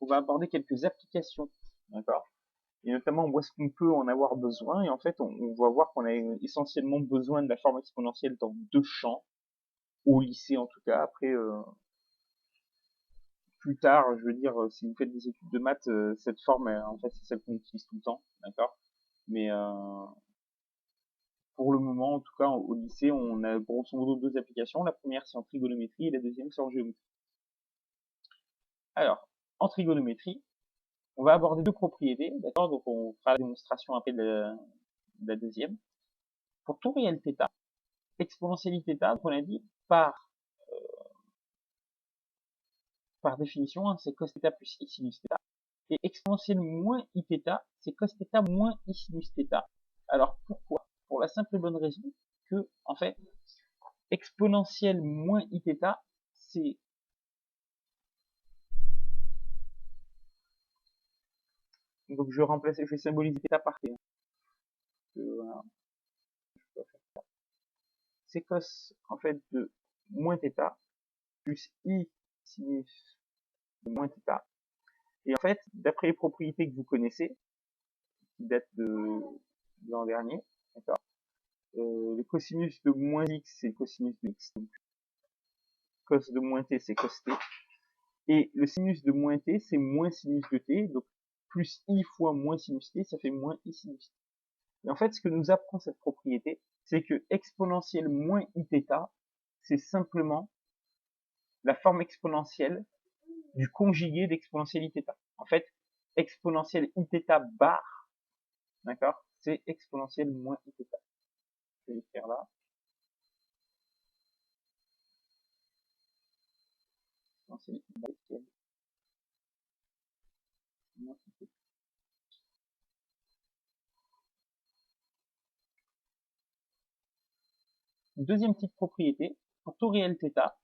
on va aborder quelques applications, d'accord? Et notamment où est-ce qu'on peut en avoir besoin. Et en fait, on va voir qu'on a essentiellement besoin de la forme exponentielle dans deux champs, au lycée en tout cas. Après, plus tard, je veux dire, si vous faites des études de maths, cette forme, en fait, c'est celle qu'on utilise tout le temps, d'accord? Mais pour le moment, en tout cas, au lycée, on a grosso modo deux applications. La première, c'est en trigonométrie et la deuxième, c'est en géométrie. Alors, en trigonométrie, on va aborder deux propriétés, d'accord? Donc, on fera la démonstration après de la deuxième. Pour tout réel θ, exponentielle θ, on a dit par définition, hein, c'est cos θ plus i sinus θ. Et exponentielle moins iθ, c'est cos θ moins i sinus θ. Alors pourquoi? Pour la simple et bonne raison que, en fait, exponentielle moins iθ, c'est donc je vais symboliser θ par t. Voilà, c'est cos en fait de moins θ plus i sinus de moins θ. Et en fait, d'après les propriétés que vous connaissez, qui datent de l'an dernier, d'accord, le cosinus de moins x, c'est le cosinus de x, donc cos de moins t, c'est cos t, et le sinus de moins t, c'est moins sinus de t, donc plus i fois moins sinus t, ça fait moins i sinus t. Et en fait, ce que nous apprend cette propriété, c'est que exponentielle moins iθ, c'est simplement la forme exponentielle du conjugué d'exponentielle iθ. En fait, exponentielle iθ bar, d'accord, c'est exponentielle moins iθ. Je vais l'écrire là. Exponentielle iθ moins iθ. Deuxième petite propriété, pour tout réel θ,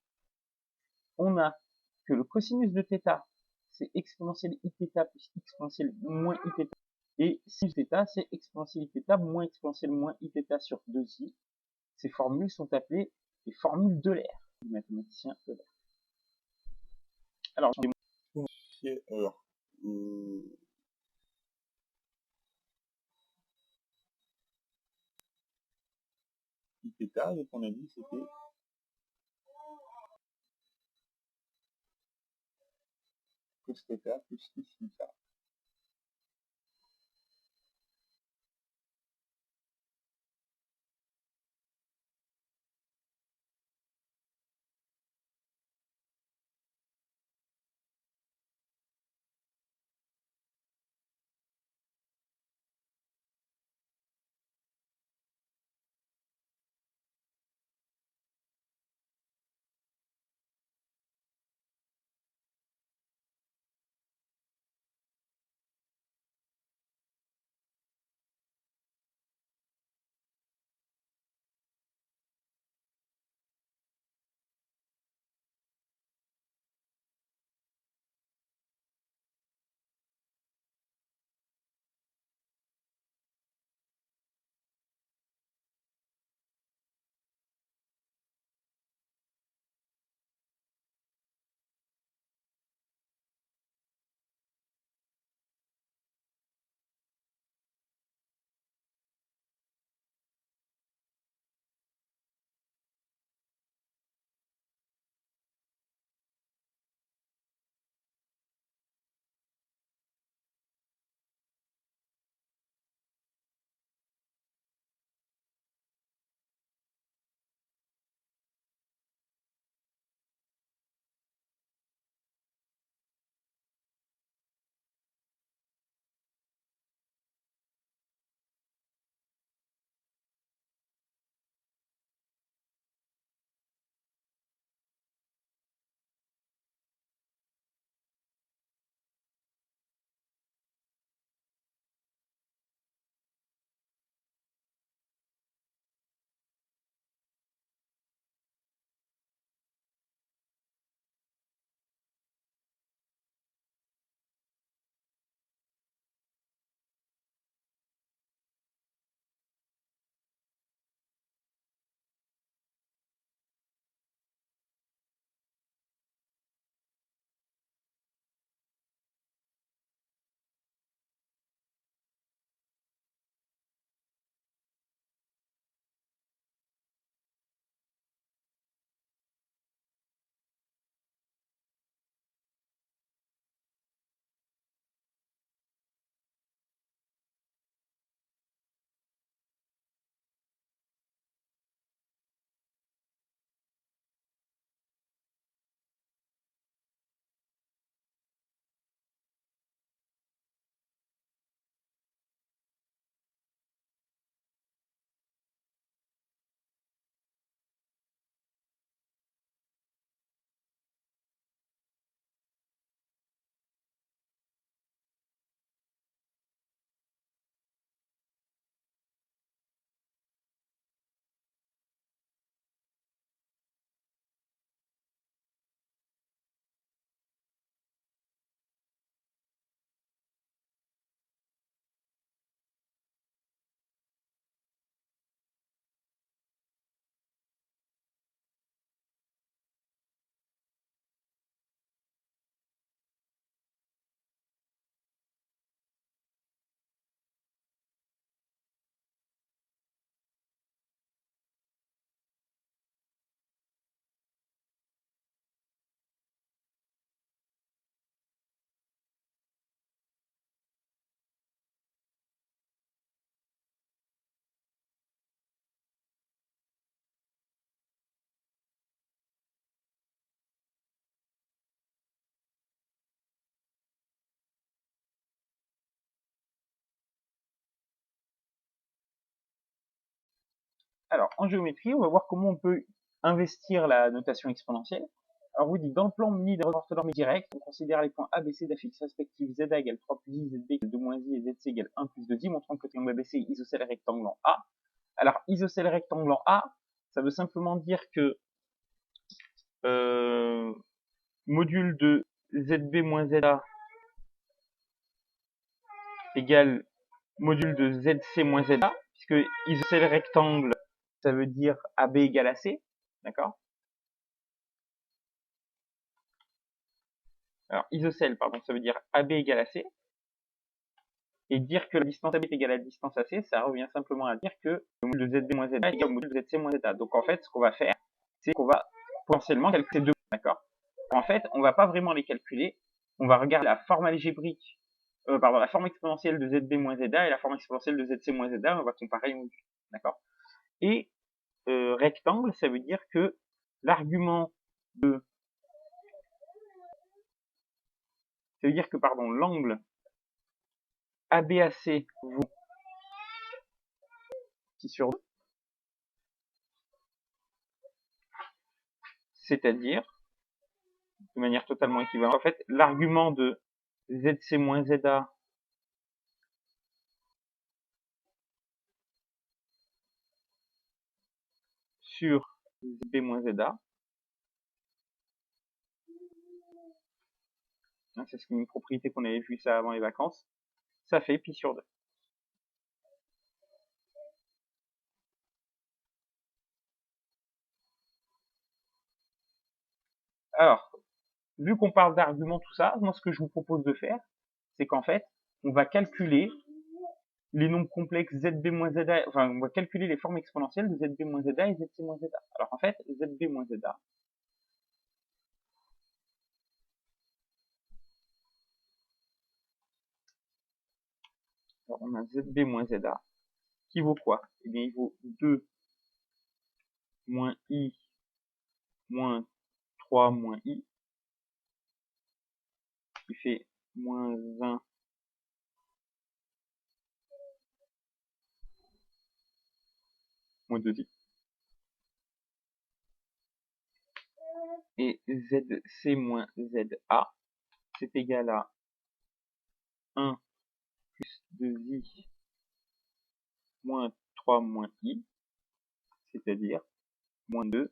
on a que le cosinus de θ, c'est exponentielle iθ plus exponentielle moins iθ. Et sinus θ, c'est exponentielle iθ moins exponentielle moins iθ sur 2i. Ces formules sont appelées les formules d'Euler, du mathématicien Euler. Alors, alors, iθ, donc on a dit c'était cos θ plus i sin θ. Alors, en géométrie, on va voir comment on peut investir la notation exponentielle. Alors, on vous dit, dans le plan muni des orthonormés directs, on considère les points ABC d'affixes respectifs ZA égale 3 plus I, ZB égale 2 moins I et ZC égale 1 plus 2I, montrant que le triangle ABC est isocèle rectangle en A. Alors, isocèle rectangle en A, ça veut simplement dire que module de ZB moins ZA égale module de ZC moins ZA, puisque isocèle rectangle, ça veut dire AB égale à C, d'accord? Alors, isocèle, pardon, ça veut dire AB égale à C. Et dire que la distance AB est égale à la distance AC, ça revient simplement à dire que le module de ZB moins ZA est égal au module de ZC moins ZA. Donc, en fait, ce qu'on va faire, c'est qu'on va potentiellement calculer ces deux, d'accord? En fait, on va pas vraiment les calculer. On va regarder la forme algébrique, la forme exponentielle de ZB moins ZA et la forme exponentielle de ZC moins ZA. On va comparer les modules, d'accord? Et rectangle, ça veut dire que l'argument de... Ça veut dire que, pardon, l'angle ABAC vaut pi sur 2. C'est-à-dire, de manière totalement équivalente, en fait, l'argument de ZC moins ZA sur ZB moins ZA, c'est une propriété qu'on avait vu ça avant les vacances, ça fait pi sur 2. Alors, vu qu'on parle d'arguments, tout ça, moi ce que je vous propose de faire, c'est qu'en fait, on va calculer les nombres complexes ZB moins ZA, enfin, on va calculer les formes exponentielles de ZB moins ZA et ZC moins ZA. Alors en fait, ZB moins ZA, alors on a ZB moins ZA, qui vaut quoi? Eh bien, il vaut 2 moins I moins 3 moins I, qui fait moins 1 moins 2I. Et ZC moins ZA, c'est égal à 1 plus 2I moins 3 moins I, c'est-à-dire moins 2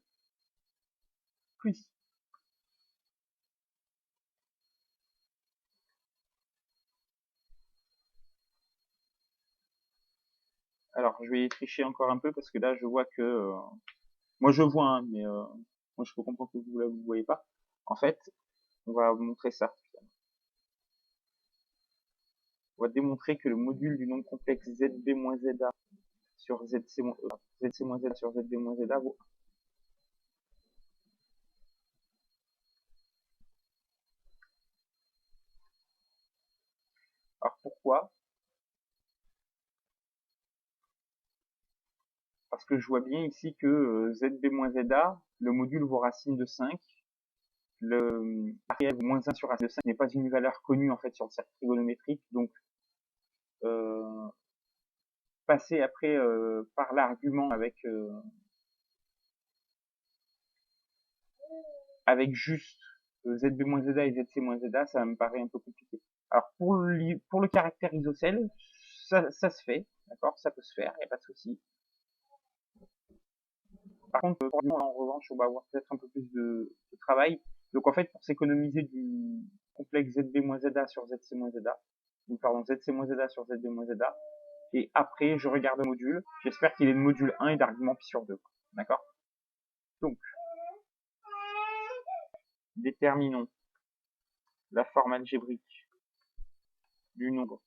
plus I. Alors, je vais tricher encore un peu parce que là, je vois que... moi, je vois, hein, mais moi, je peux comprendre que vous ne voyez pas. En fait, on va montrer ça. On va démontrer que le module du nombre complexe ZB moins ZA sur ZC moins ZA sur ZB moins ZA vaut 1. Alors, pourquoi? Parce que je vois bien ici que ZB moins ZA, le module vaut racine de 5. Le arrière moins 1 sur racine de 5 n'est pas une valeur connue en fait sur le cercle trigonométrique, donc passer après par l'argument avec juste ZB-ZA et ZC-ZA, ça me paraît un peu compliqué. Alors pour le caractère isocèle, ça se fait, d'accord, ça peut se faire, il n'y a pas de souci. Par contre, pour l'argument, en revanche, on va avoir peut-être un peu plus de travail. Donc en fait, pour s'économiser du complexe ZB-ZA sur ZC-ZA, donc pardon, ZC-ZA sur ZB-ZA, et après je regarde le module, j'espère qu'il est de module 1 et d'argument pi sur 2, d'accord? Donc, déterminons la forme algébrique du nombre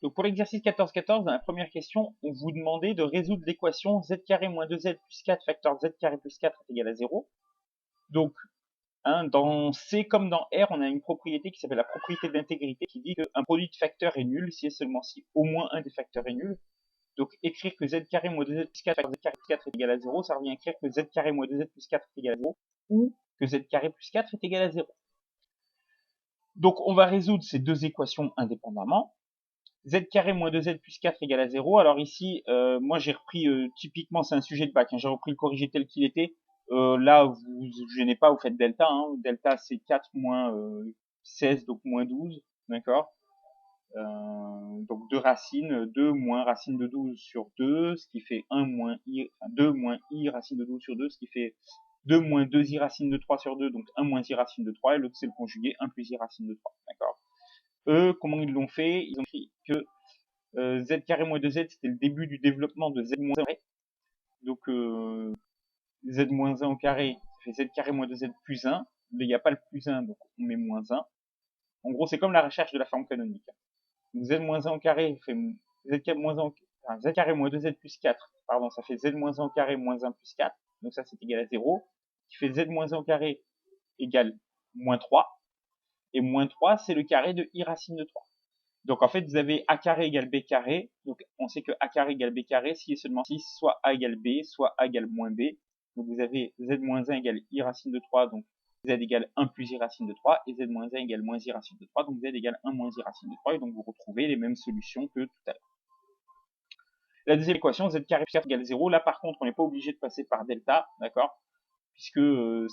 Donc pour l'exercice 14-14, dans la première question, on vous demandait de résoudre l'équation z carré moins 2z plus 4 facteur z carré plus 4 est égal à 0. Donc, hein, dans C comme dans R, on a une propriété qui s'appelle la propriété d'intégrité qui dit qu'un produit de facteurs est nul si et seulement si au moins un des facteurs est nul. Donc écrire que z carré moins 2z plus 4 facteur z carré plus 4 est égal à 0, ça revient à écrire que z carré moins 2z plus 4 est égal à 0 ou que z carré plus 4 est égal à 0. Donc on va résoudre ces deux équations indépendamment. Z carré moins 2z plus 4 égale à 0. Alors ici, moi j'ai repris, typiquement c'est un sujet de bac, hein, j'ai repris le corrigé tel qu'il était. Là, vous gênez pas, vous faites delta. Hein. Delta c'est 4 moins 16, donc moins 12, d'accord. Donc 2 racines, 2 moins racine de 12 sur 2, ce qui fait 1 moins i, enfin 2 moins i racine de 12 sur 2, ce qui fait 2 moins 2i racine de 3 sur 2, donc 1 moins i racine de 3, et l'autre c'est le conjugué, 1 plus i racine de 3, d'accord. Eux, comment ils l'ont fait? Ils ont écrit que z carré moins 2z, c'était le début du développement de z moins 1 au carré. Donc z moins 1 au carré, ça fait z carré moins 2z plus 1. Mais il n'y a pas le plus 1, donc on met moins 1. En gros, c'est comme la recherche de la forme canonique. Donc z moins 1 au carré fait z carré moins 1 au, enfin, z carré moins 2z plus 4, pardon, ça fait z moins 1 au carré moins 1 plus 4. Donc ça, c'est égal à 0. Qui fait z moins 1 au carré égale moins 3. Et moins 3, c'est le carré de i racine de 3. Donc en fait, vous avez a carré égale b carré. Donc on sait que a carré égale b carré si et seulement si soit a égale b, soit a égale moins b. Donc vous avez z moins 1 égale i racine de 3, donc z égale 1 plus i racine de 3, et z moins 1 égale moins i racine de 3, donc z égale 1 moins i racine de 3, et donc vous retrouvez les mêmes solutions que tout à l'heure. La deuxième équation, z carré plus 4 égale 0. Là par contre, on n'est pas obligé de passer par delta, d'accord, puisque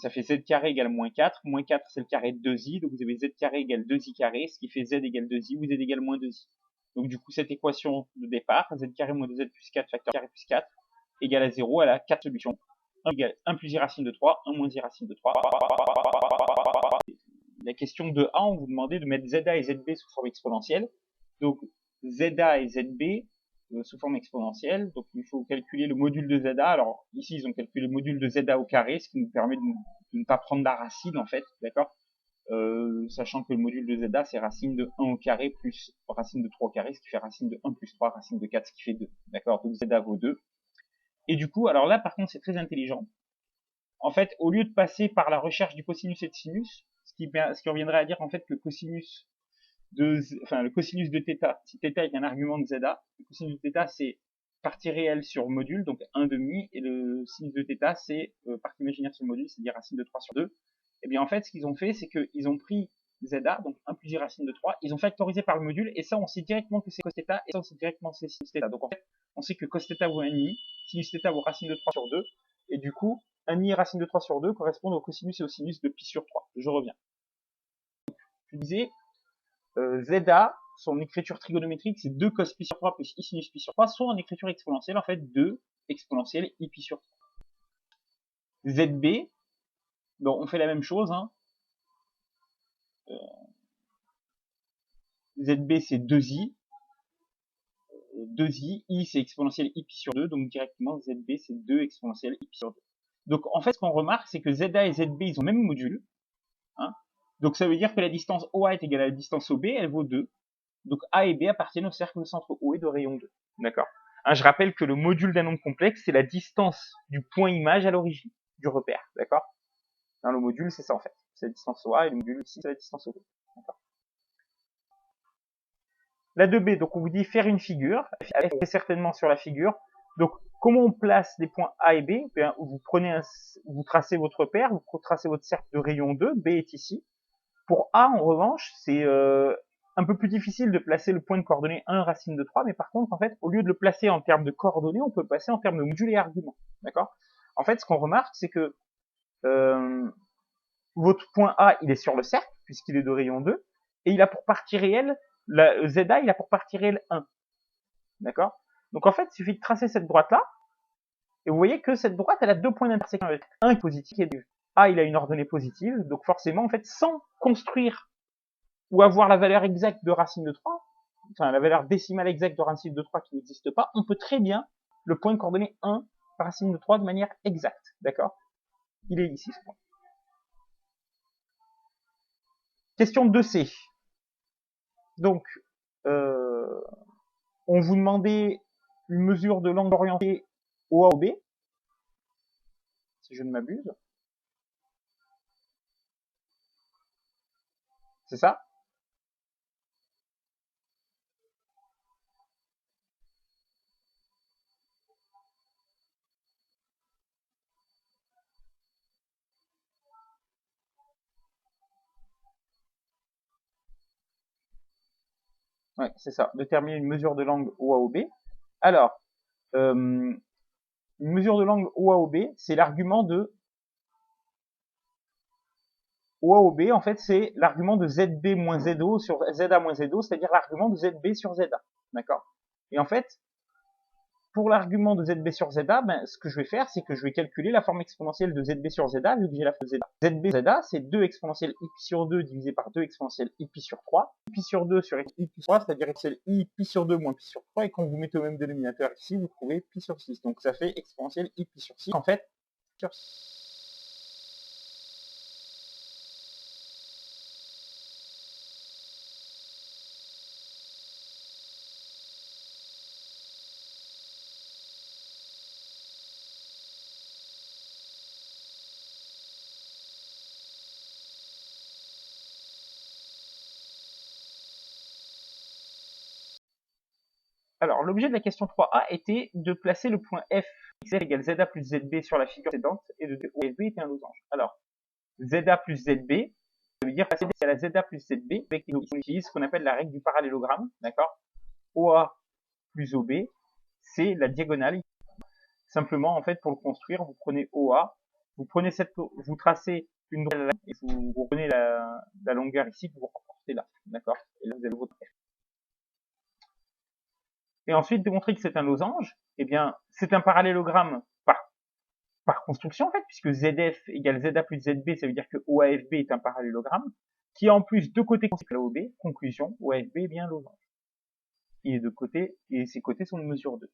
ça fait z carré égale moins 4. Moins 4, c'est le carré de 2i. Donc vous avez z carré égale 2i carré, ce qui fait z égale 2i ou z égale moins 2i. Donc du coup, cette équation de départ, z carré moins 2z plus 4 facteur carré plus 4, égale à 0. Elle a 4 solutions. 1 égale 1 plus i racine de 3, 1 moins i racine de 3. La question de A, on vous demandait de mettre ZA et ZB sous forme exponentielle. Donc ZA et ZB sous forme exponentielle. Donc il faut calculer le module de ZA. Alors ici ils ont calculé le module de ZA au carré, ce qui nous permet de ne pas prendre la racine en fait, d'accord, sachant que le module de ZA c'est racine de 1 au carré plus racine de 3 au carré, ce qui fait racine de 1 plus 3, racine de 4, ce qui fait 2. D'accord, donc ZA vaut 2. Et du coup, alors là par contre c'est très intelligent. En fait, au lieu de passer par la recherche du cosinus et de sinus, ce qui reviendrait à dire en fait que le cosinus de θ, si θ est un argument de ZA, le cosinus de θ c'est partie réelle sur module, donc 1/2, et le sinus de θ c'est partie imaginaire sur module, c'est-à-dire racine de 3 sur 2. Et bien en fait, ce qu'ils ont fait, c'est qu'ils ont pris ZA, donc 1 plus i racine de 3, ils ont factorisé par le module, et ça on sait directement que c'est cos θ, et ça on sait directement que c'est sinus θ. Donc en fait, on sait que cos θ vaut 1,5, sinus θ vaut racine de 3 sur 2, et du coup, 1,5 racine de 3 sur 2 correspond au cosinus et au sinus de pi sur 3. Je reviens. Je disais, ZA, son écriture trigonométrique, c'est 2 cos pi sur 3 plus i sinus pi sur 3, soit en écriture exponentielle, en fait, 2 exponentielle i pi sur 3. ZB, bon, on fait la même chose, hein. ZB, c'est 2i. 2i, i c'est exponentielle i pi sur 2, donc directement, ZB, c'est 2 exponentielle i pi sur 2. Donc, en fait, ce qu'on remarque, c'est que ZA et ZB, ils ont le même module, hein. Donc ça veut dire que la distance OA est égale à la distance OB, elle vaut 2. Donc A et B appartiennent au cercle de centre OE de rayon 2. D'accord. Hein, je rappelle que le module d'un nombre complexe, c'est la distance du point image à l'origine du repère. D'accord. Dans le module, c'est ça en fait. C'est la distance OA et le module ici, c'est la distance OB. D'accord. La 2B, donc on vous dit faire une figure. Elle est certainement sur la figure. Donc comment on place les points A et B? Bien, vous tracez votre repère, vous tracez votre cercle de rayon 2, B est ici. Pour A, en revanche, c'est un peu plus difficile de placer le point de coordonnée 1 racine de 3, mais par contre, en fait, au lieu de le placer en termes de coordonnées, on peut le placer en termes de module et argument. D'accord? En fait, ce qu'on remarque, c'est que votre point A, il est sur le cercle, puisqu'il est de rayon 2, et il a pour partie réelle, ZA, il a pour partie réelle 1. D'accord? Donc en fait, il suffit de tracer cette droite-là, et vous voyez que cette droite, elle a 2 points d'intersection avec 1 est positif et 2. A, il a une ordonnée positive, donc forcément, en fait, sans construire ou avoir la valeur exacte de racine de 3, enfin la valeur décimale exacte de racine de 3 qui n'existe pas, on peut très bien le point de coordonnée 1 racine de 3 de manière exacte, d'accord? Il est ici ce point. Question 2C. Donc, on vous demandait une mesure de l'angle orienté OA ou B, si je ne m'abuse. C'est ça? Ouais, c'est ça. Déterminer une mesure de l'angle OA ou B. Alors, une mesure de l'angle OA ou B, c'est l'argument de OA ou B, en fait, c'est l'argument de ZB moins ZO sur ZA moins ZO, c'est-à-dire l'argument de ZB sur ZA. D'accord? Et en fait, pour l'argument de ZB sur ZA, ben, ce que je vais faire, c'est que je vais calculer la forme exponentielle de ZB sur ZA, vu que j'ai la forme ZA. ZB ZA, c'est 2 exponentielle i pi sur 2 divisé par 2 exponentielle i pi sur 3. I pi sur 2 sur i pi sur 3, c'est-à-dire exponentielle i pi sur 2 moins pi sur 3. Et quand vous mettez au même dénominateur ici, vous trouvez pi sur 6. Donc ça fait exponentielle i pi sur 6. En fait, sur 6. Alors, l'objet de la question 3a était de placer le point F, x égale ZA plus ZB sur la figure précédente, et de dire OFB était un losange. Alors, ZA plus ZB, ça veut dire passer à la ZA plus ZB, avec on utilise ce qu'on appelle la règle du parallélogramme, d'accord? OA plus OB, c'est la diagonale. Simplement, en fait, pour le construire, vous prenez OA, vous tracez une droite et vous prenez la longueur ici que vous rapportez là, d'accord? Et là, vous avez votre F. Et ensuite, démontrer que c'est un losange, eh bien, c'est un parallélogramme par construction, en fait, puisque ZF égale ZA plus ZB, ça veut dire que OAFB est un parallélogramme, qui a en plus deux côtés conséquents à OB. Conclusion, OAFB est bien un losange. Et ses côtés sont de mesure 2.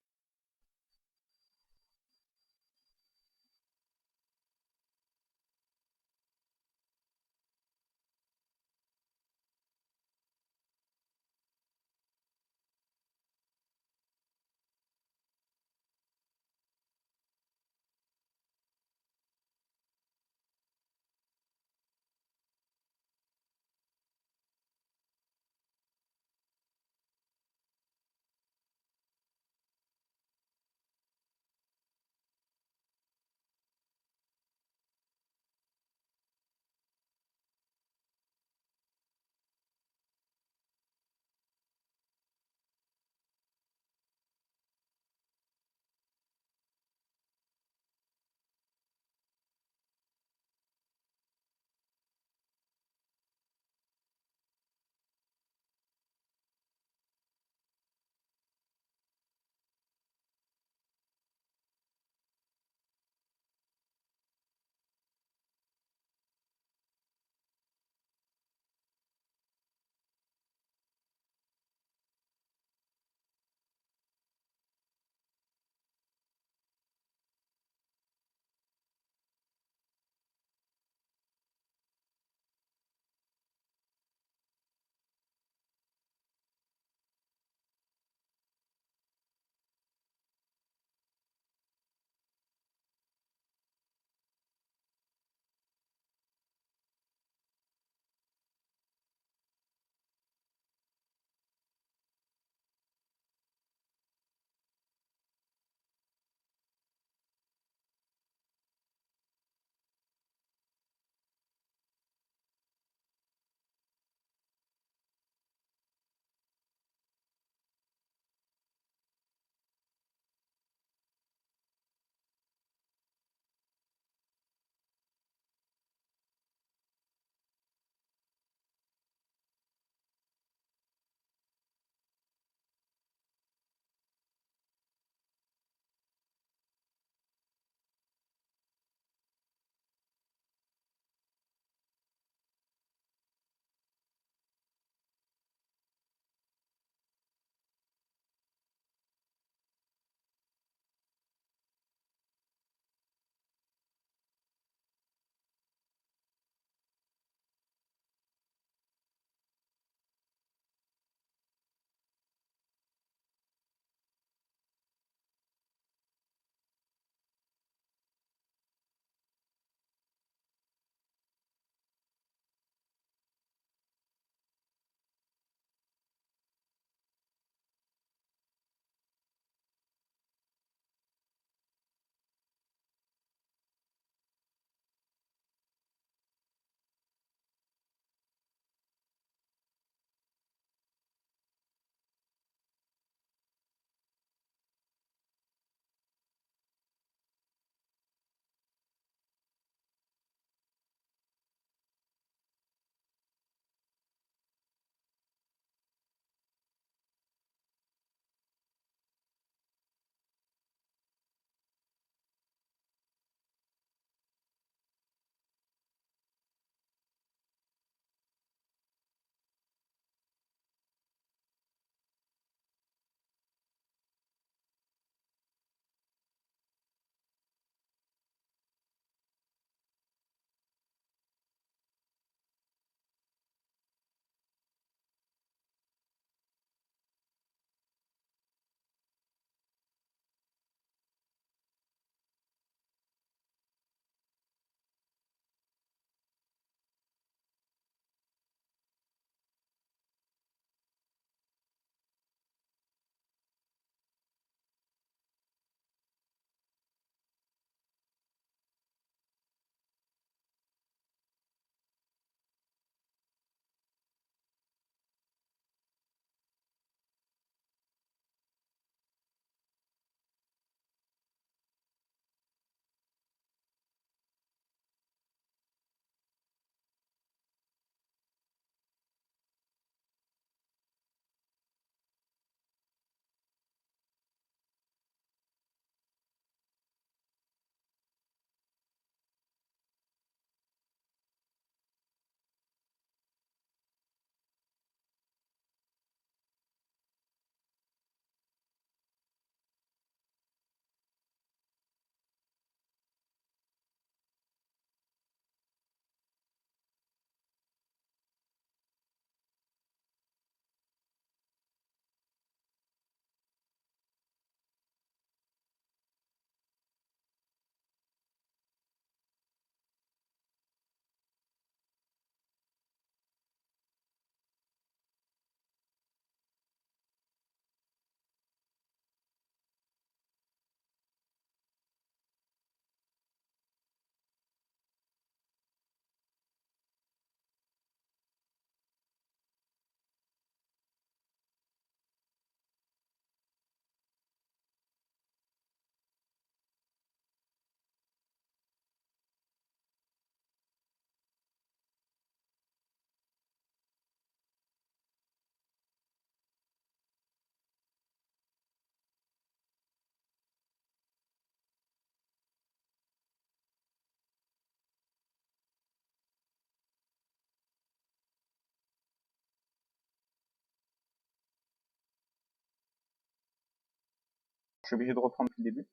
Je suis obligé de reprendre depuis le début.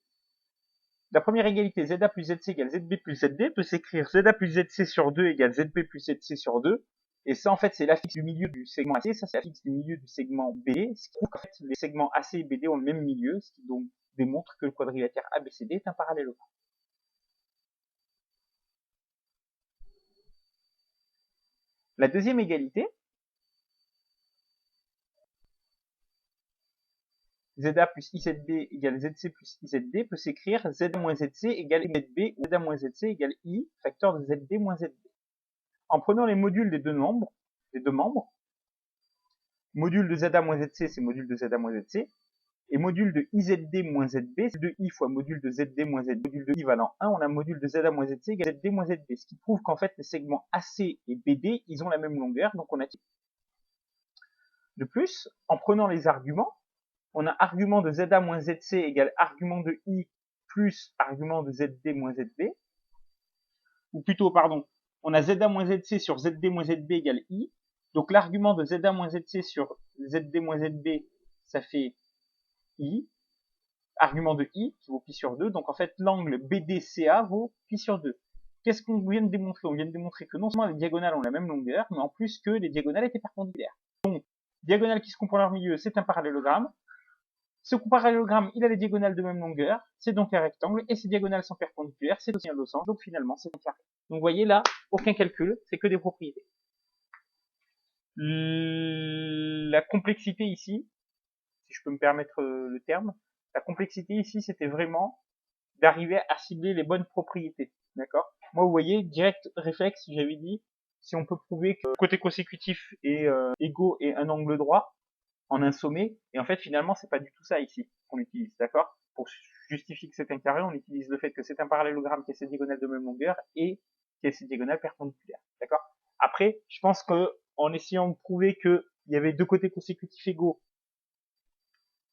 La première égalité, ZA plus ZC égale ZB plus ZD, peut s'écrire ZA plus ZC sur 2 égale ZB plus ZC sur 2. Et ça, en fait, c'est l'affixe du milieu du segment AC, ça c'est l'affixe du milieu du segment BD, ce qui prouve qu'en fait, les segments AC et BD ont le même milieu, ce qui donc démontre que le quadrilatère ABCD est un parallélogramme. La deuxième égalité, ZA plus IZB égale ZC plus IZD, peut s'écrire ZA moins ZC égale ZB ou ZA moins ZC égale I, facteur de ZD moins ZB. En prenant les modules des deux membres, module de ZA moins ZC, c'est module de ZA moins ZC, et module de IZD moins ZB, c'est 2I fois module de ZD moins ZB, module de I valant 1, on a module de ZA moins ZC égale ZD moins ZB, ce qui prouve qu'en fait, les segments AC et BD, ils ont la même longueur, donc on a... De plus, en prenant les arguments, on a argument de ZA moins ZC égale argument de I plus argument de ZD moins ZB, ou plutôt, pardon, on a ZA moins ZC sur ZD moins ZB égale I, donc l'argument de ZA moins ZC sur ZD moins ZB, ça fait I, argument de I qui vaut pi sur 2, donc en fait l'angle BDCA vaut pi sur 2. Qu'est-ce qu'on vient de démontrer? On vient de démontrer que non seulement les diagonales ont la même longueur, mais en plus que les diagonales étaient perpendiculaires. Donc, diagonales qui se comprennent leur milieu, c'est un parallélogramme. Ce parallélogramme, il a les diagonales de même longueur, c'est donc un rectangle, et ces diagonales sont perpendiculaires, c'est aussi un losange, donc finalement c'est un carré. Donc vous voyez là, aucun calcul, c'est que des propriétés. La complexité ici, si je peux me permettre le terme, la complexité ici, c'était vraiment d'arriver à cibler les bonnes propriétés, d'accord? Moi, vous voyez, direct réflexe, j'avais dit, si on peut prouver que le côté consécutif est égaux et un angle droit en un sommet, et en fait, finalement, c'est pas du tout ça ici qu'on utilise, d'accord? Pour justifier que c'est un carré, on utilise le fait que c'est un parallélogramme qui a ses diagonales de même longueur et qui a ses diagonales perpendiculaires, d'accord? Après, je pense que en essayant de prouver qu'il y avait deux côtés consécutifs égaux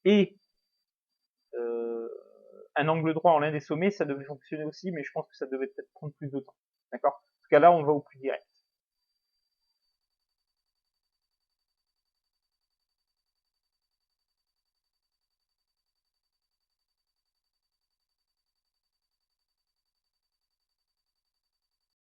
et un angle droit en l'un des sommets, ça devait fonctionner aussi, mais je pense que ça devait peut-être prendre plus de temps. D'accord? En tout cas, là, on va au plus direct.